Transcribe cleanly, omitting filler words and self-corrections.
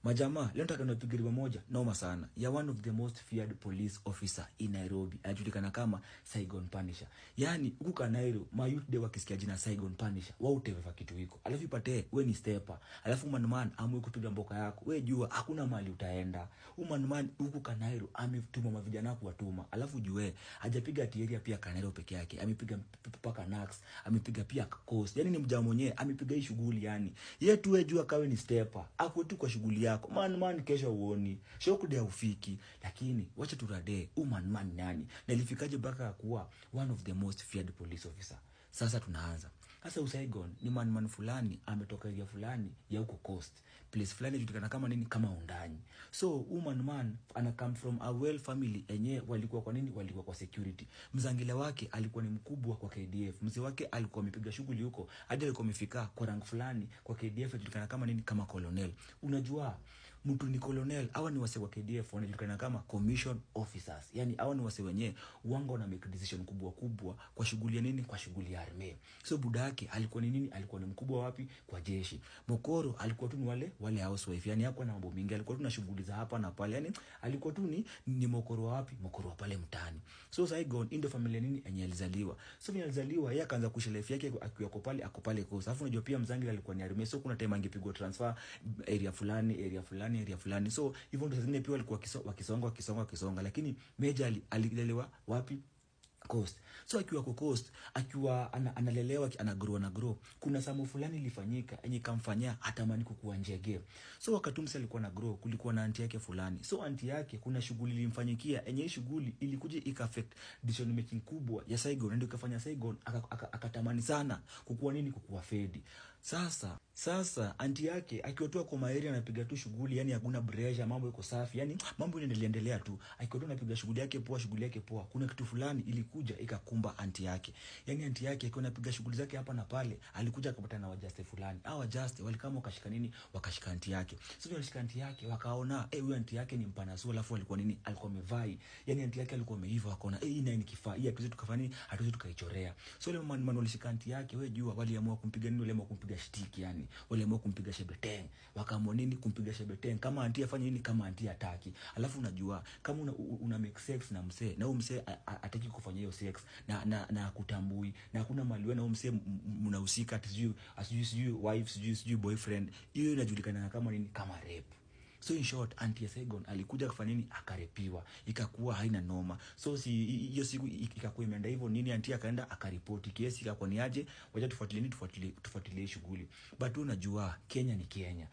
Majamaa, leo nataka nipige riba moja noma sana ya one of the most feared police officer in Nairobi. Anajulikana kama Saigon Punisher. Yaani huku Kanairo, mayouth de wakisikia jina Saigon Punisher, wao uteva kitu hiko. Alafu ipate wewe ni stepper. Alafu man amwe kupiga mboka yako. Wewe jua hakuna mahali utaenda. Man huku Kanairo ametuma mavijana kuwatuma. Alafu jue hajapiga area pia Kanairo peke yake. Amepiga paka Nax, amepiga pia Coast. Yaani ni mjamaa mwenyewe amepiga hii shughuli yani. Yeye tu wewe jua kawe ni stepper. Ako tu kwa shughuli yako. Man kesho uoni. Shokude ufiki. Lakini wacha turade man nani. Na ilifikaje mpaka kuwa one of the most feared police officer. Sasa tunaanza. Sasa Saigon ni man fulani ametoka area fulani ya huko Coast. Place fulani inajulikana kama nini, kama Undanyi. So man ana come from a well family enye walikuwa kwa nini, walikuwa kwa security. Mzangila wake alikuwa ni mkubwa kwa KDF. Mzee wake alikuwa amepiga shughuli huko hadi alikuwa amefika kwa rank fulani kwa KDF inajulikana kama nini, kama colonel. Unajua mtu ni colonel, hawa ni wase wa KDF wanajulikana kama commission officers. Yani hawa ni wase wenyewe wanga na make decision kubwa kwa shughuli ya nini, kwa shughuli ya army. So budake alikuwa ni nini, alikuwa ni mkubwa wapi, kwa jeshi. Mokoro alikuwa tu ni wale housewife, yani hakuwa na mambo mingi, alikuwa tu na shughuli za hapa na pale, yani alikuwa tu ni mokoro wapi, mokoro wa pale mtaani. So Saigon ndio familia nini enye alizaliwa. So vile alizaliwa yeye akaanza kuishi life yake akiwa ako pale Coast. Alafu unajua pia Mzangila alikuwa ni army, so kuna time angepigwa transfer area fulani. So hivyo ndio zingine pia walikuwa wakisonga, lakini Meja alilelewa wapi, Coast. So akiwa kwa Coast, akiwa analelewa, anagrow. Kuna samu fulani ilifanyika yenye kamfanyia atamani kukuwa njege. So wakati mse alikuwa na grow, kulikuwa na auntie yake fulani. So auntie yake kuna shughuli ilimfanyikia, yenye shughuli ilikuja ika-affect decision making kubwa ya Saigon, ndio ikafanya Saigon akatamani sana kukuwa nini, kukuwa fedi. Sasa auntie yake akiwa tu kwa area anapiga tu shughuli, yani hakuna pressure, mambo yako safi, yani mambo yanaendelea tu. Akiwa tu anapiga shughuli yake poa, kuna kitu fulani ilikuja ikakumba auntie yake. Yani auntie yake akiwa anapiga shughuli zake hapa na pale, alikuja akapata na wajaste fulani. Hao wajaste walikama wakashika nini, wakashika auntie yake. So walishika auntie yake, wakaona huyu auntie yake ni mpana sura, alafu alikuwa nini, alikuwa amevai. Yani auntie yake alikuwa ameiva, wakaona hii nini kifaa, hii hatuwezi tukafanya nini, hatuwezi tukaichorea. So ile man walishika auntie yake, wewe jua waliamua kumpiga nini, waliamua kumpiga shtiki yani. Waliamua kumpiga shebeteng. Wakaamua nini, kumpiga shebeteng. Kama auntie afanye nini, kama auntie hataki. Alafu unajua kama una make sex na msee, na huyo msee hataki kufanya hiyo sex na kutambui, na hakuna mali wewe na huyo msee mnahusika, sijui wife, sijui boyfriend, hiyo inajulikana kama nini, kama rape. So in short, auntie Saigon alikuja kufanya nini, akarepiwa. Ikakuwa haina noma. So hiyo siku ikakuwa imeenda hivyo nini, auntie akaenda akaripoti kesi, ikakuwa ni aje, wacha tufuatilie shughuli. But unajua Kenya ni Kenya.